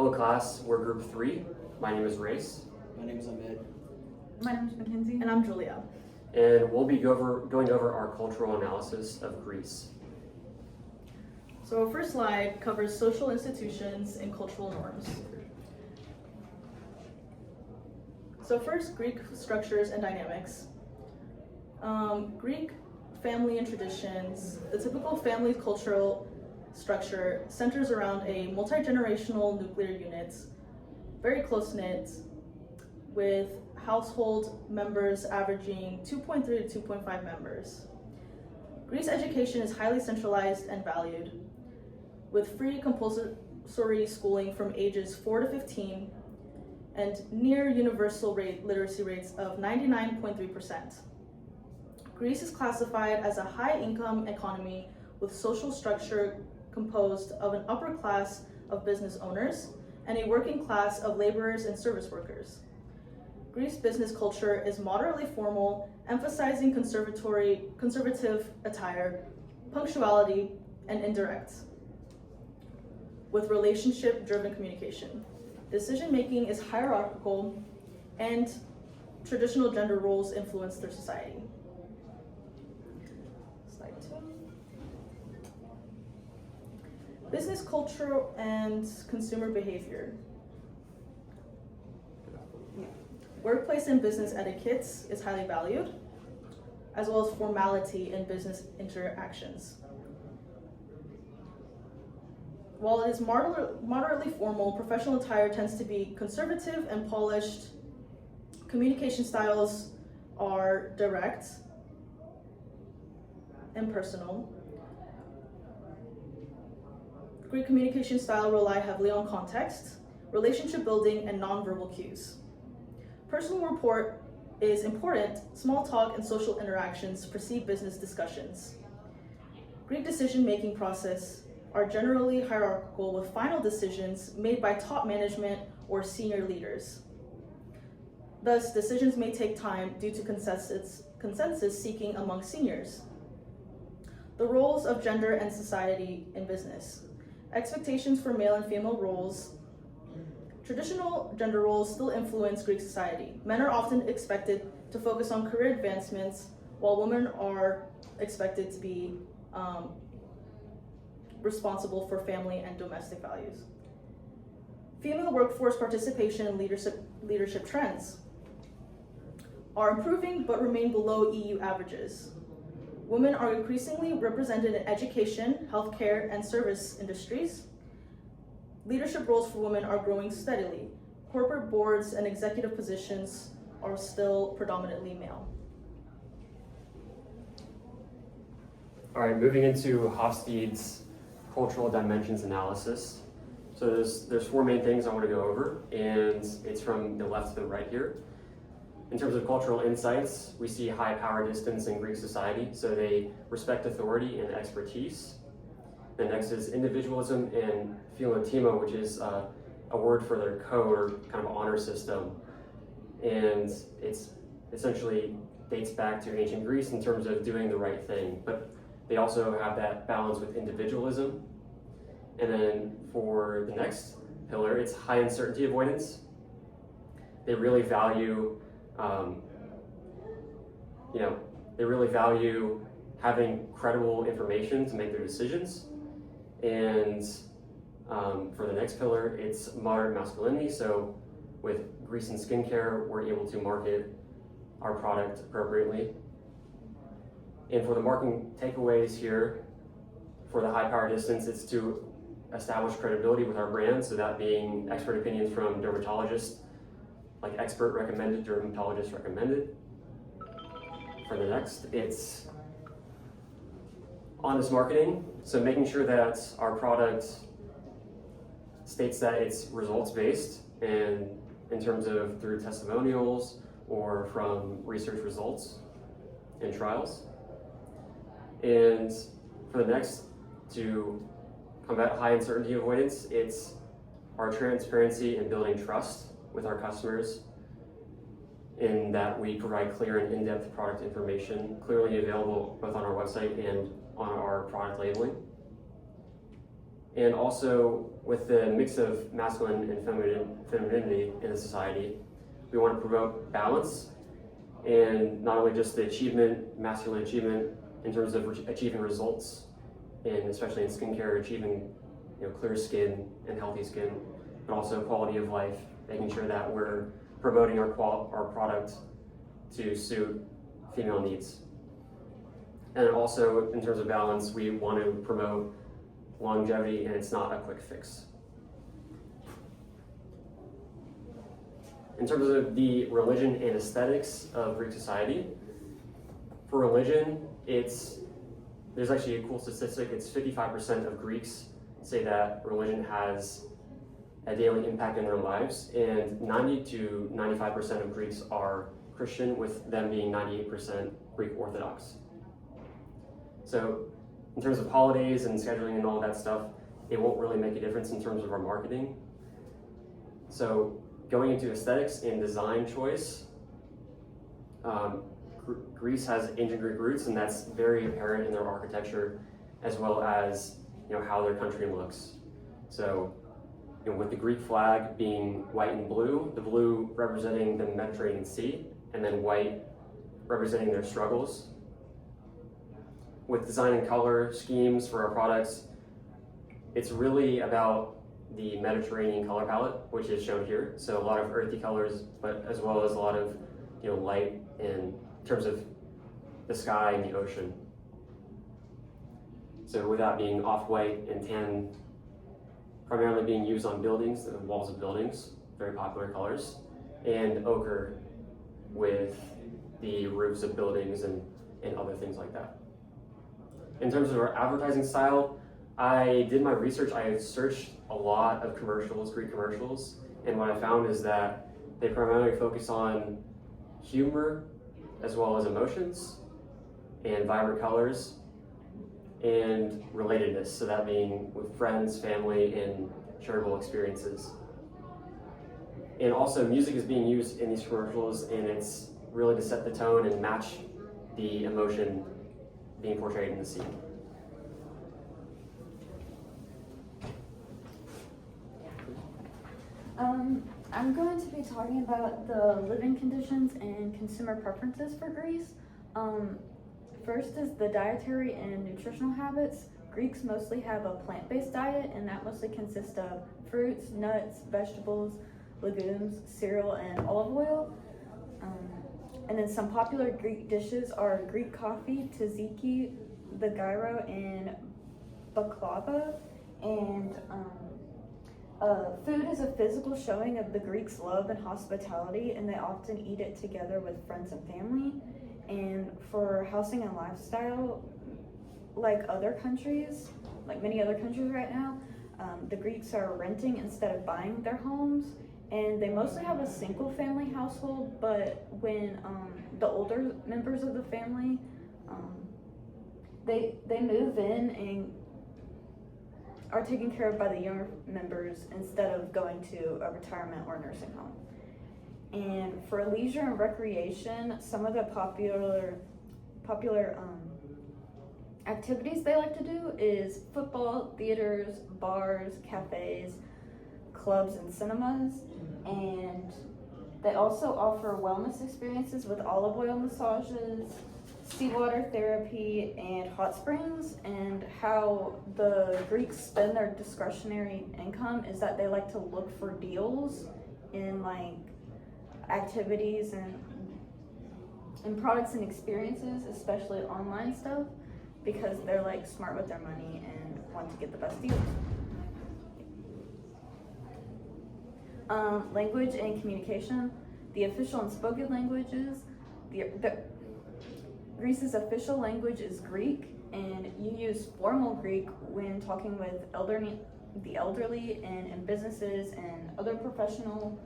Hello class, we're group 3. My name is Race. My name is Ahmed. My name is Mackenzie. And I'm Julia. And we'll be going over our cultural analysis of Greece. So our first slide covers social institutions and cultural norms. So first, Greek structures and dynamics. Greek family and traditions. The typical family cultural structure centers around a multi-generational nuclear unit, very close-knit, with household members averaging 2.3 to 2.5 members. Greece education is highly centralized and valued, with free compulsory schooling from ages 4 to 15 and near universal literacy rates of 99.3%. Greece is classified as a high-income economy with social structure composed of an upper class of business owners and a working class of laborers and service workers. Greece business culture is moderately formal, emphasizing conservative attire, punctuality, and indirect, with relationship-driven communication. Decision-making is hierarchical, and traditional gender roles influence their society. Slide 2. Business culture and consumer behavior. Workplace and business etiquettes is highly valued, as well as formality in business interactions. While it is moderately formal, professional attire tends to be conservative and polished. Communication styles are direct and personal. Greek communication style rely heavily on context, relationship building, and nonverbal cues. Personal rapport is important. Small talk and social interactions precede business discussions. Greek decision-making process are generally hierarchical, with final decisions made by top management or senior leaders. Thus, decisions may take time due to consensus seeking among seniors. The roles of gender and society in business. Expectations for male and female roles. Traditional gender roles still influence Greek society. Men are often expected to focus on career advancements, while women are expected to be responsible for family and domestic values. Female workforce participation and leadership trends are improving but remain below EU averages. Women are increasingly represented in education, healthcare, and service industries. Leadership roles for women are growing steadily. Corporate boards and executive positions are still predominantly male. All right, moving into Hofstede's cultural dimensions analysis. So there's 4 main things I want to go over, and it's from the left to the right here. In terms of cultural insights, we see high power distance in Greek society, so they respect authority and expertise. The next is individualism and philotimo, which is a word for their code or kind of honor system. And it's essentially dates back to ancient Greece in terms of doing the right thing, but they also have that balance with individualism. And then for the next pillar, it's high uncertainty avoidance. They really value, having credible information to make their decisions. And for the next pillar, it's moderate masculinity. So with Grecian skincare, we're able to market our product appropriately. And for the marketing takeaways here, for the high power distance, it's to establish credibility with our brand. So that being expert opinions from dermatologists, like expert recommended, dermatologist recommended. For the next, it's honest marketing. So making sure that our product states that it's results-based, and in terms of through testimonials or from research results and trials. And for the next, to combat high uncertainty avoidance, it's our transparency and building trust with our customers, in that we provide clear and in-depth product information, clearly available both on our website and on our product labeling. And also, with the mix of masculine and femininity in the society, we want to promote balance, and not only just the achievement, masculine achievement in terms of achieving results, and especially in skincare, achieving clear skin and healthy skin, but also quality of life, making sure that we're promoting our product to suit female needs. And also, in terms of balance, we want to promote longevity, and it's not a quick fix. In terms of the religion and aesthetics of Greek society, for religion, there's actually a cool statistic. It's 55% of Greeks say that religion has a daily impact in their lives, and 90 to 95% of Greeks are Christian, with them being 98% Greek Orthodox. So in terms of holidays and scheduling and all that stuff, it won't really make a difference in terms of our marketing. So going into aesthetics and design choice, Greece has ancient Greek roots, and that's very apparent in their architecture, as well as how their country looks. So with the Greek flag being white and blue, the blue representing the Mediterranean Sea, and then white representing their struggles. With design and color schemes for our products, it's really about the Mediterranean color palette, which is shown here. So a lot of earthy colors, but as well as a lot of light in terms of the sky and the ocean. So with that being off-white and tan primarily being used on buildings, the walls of buildings, very popular colors, and ochre with the roofs of buildings and other things like that. In terms of our advertising style, I did my research. I searched a lot of commercials, Greek commercials, and what I found is that they primarily focus on humor as well as emotions and vibrant colors and relatedness, so that being with friends, family, and shareable experiences. And also music is being used in these commercials, and it's really to set the tone and match the emotion being portrayed in the scene. I'm going to be talking about the living conditions and consumer preferences for Greece. First is the dietary and nutritional habits. Greeks mostly have a plant-based diet, and that mostly consists of fruits, nuts, vegetables, legumes, cereal, and olive oil. And then some popular Greek dishes are Greek coffee, tzatziki, the gyro, and baklava. And food is a physical showing of the Greeks' love and hospitality, and they often eat it together with friends and family. And for housing and lifestyle, like many other countries right now, the Greeks are renting instead of buying their homes, and they mostly have a single family household, but when the older members of the family, they move in and are taken care of by the younger members instead of going to a retirement or nursing home. And for leisure and recreation, some of the popular activities they like to do is football, theaters, bars, cafes, clubs, and cinemas. And they also offer wellness experiences with olive oil massages, seawater therapy, and hot springs. And how the Greeks spend their discretionary income is that they like to look for deals in activities and products and experiences, especially online stuff, because they're smart with their money and want to get the best deals. Language and communication. The official and spoken languages. Greece's official language is Greek, and you use formal Greek when talking with the elderly and in businesses and other professional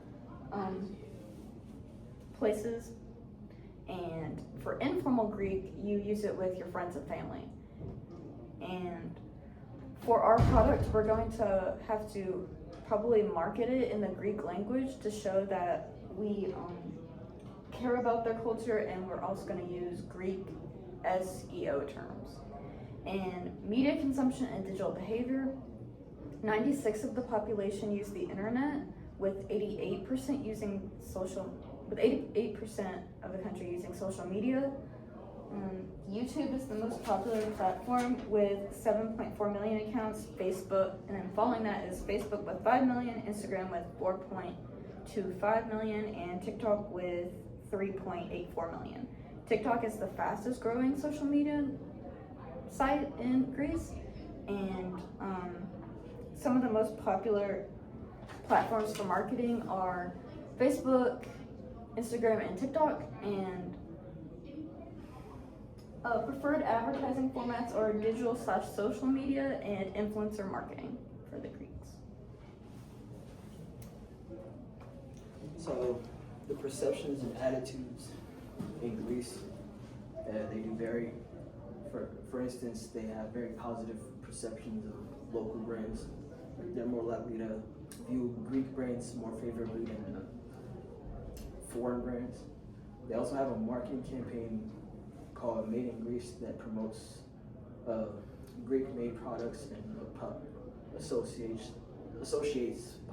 places. And for informal Greek, you use it with your friends and family. And for our product, we're going to have to probably market it in the Greek language to show that we care about their culture, and we're also going to use Greek SEO terms. And media consumption and digital behavior. 96 of the population use the internet, with 88% using with 88% of the country using social media. YouTube is the most popular platform with 7.4 million accounts. Facebook, and then following that is Facebook with 5 million, Instagram with 4.25 million, and TikTok with 3.84 million. TikTok is the fastest growing social media site in Greece, and some of the most popular platforms for marketing are Facebook, Instagram, and TikTok, and preferred advertising formats are digital/social media and influencer marketing for the Greeks. So the perceptions and attitudes in Greece, they do vary. For instance, they have very positive perceptions of local brands. They're more likely to view Greek brands more favorably than foreign brands. They also have a marketing campaign called Made in Greece that promotes Greek-made products and associates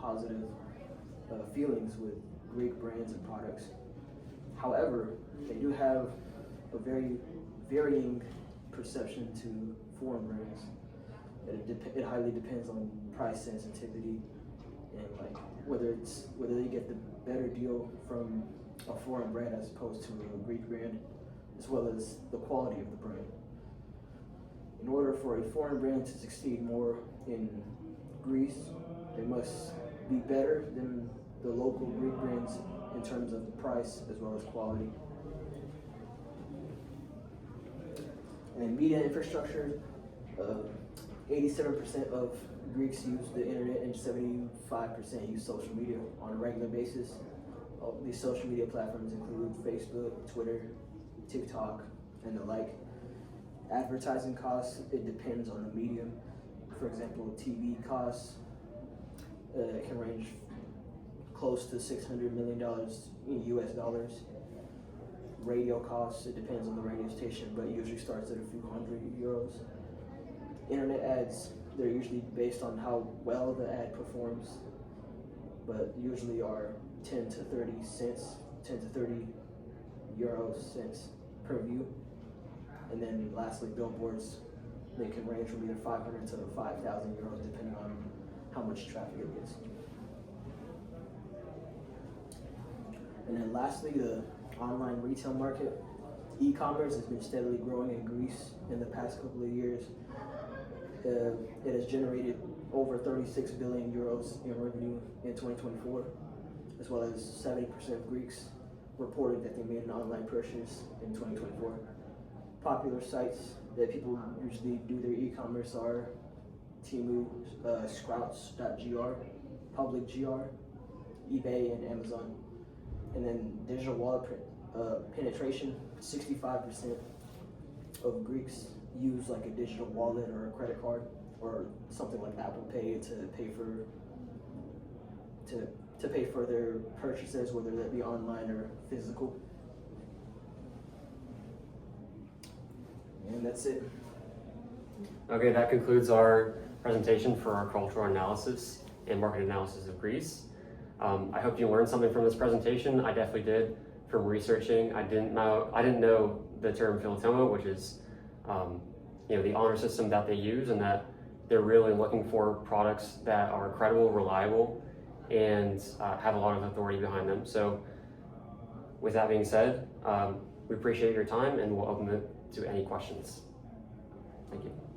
positive feelings with Greek brands and products. However, they do have a very varying perception to foreign brands. It highly depends on price sensitivity and like whether they get the better deal from a foreign brand as opposed to a Greek brand, as well as the quality of the brand. In order for a foreign brand to succeed more in Greece, they must be better than the local Greek brands in terms of the price as well as quality. And media infrastructure, 87% of Greeks use the internet and 75% use social media on a regular basis. These social media platforms include Facebook, Twitter, TikTok, and the like. Advertising costs, it depends on the medium. For example, TV costs can range close to $600 million in US dollars. Radio costs, it depends on the radio station, but it usually starts at a few €100. Internet ads, they're usually based on how well the ad performs, but usually are 10 to 30 euro cents per view. And then lastly, billboards, they can range from either 500 to 5,000 euros depending on how much traffic it gets. And then lastly, the online retail market. E-commerce has been steadily growing in Greece in the past couple of years. It has generated over 36 billion euros in revenue in 2024, as well as 70% of Greeks reported that they made an online purchase in 2024. Popular sites that people usually do their e-commerce are Temu, Scrouts.gr, Public.gr, eBay, and Amazon. And then digital wallet penetration, 65% of Greeks use like a digital wallet or a credit card or something like Apple Pay to pay for their purchases, whether that be online or physical. And that's it. Okay, that concludes our presentation for our cultural analysis and market analysis of Greece. I hope you learned something from this presentation. I definitely did from researching. I didn't know the term Philotoma, which is the honor system that they use, and that they're really looking for products that are credible, reliable, and have a lot of authority behind them. So with that being said, we appreciate your time and we'll open it to any questions. Thank you.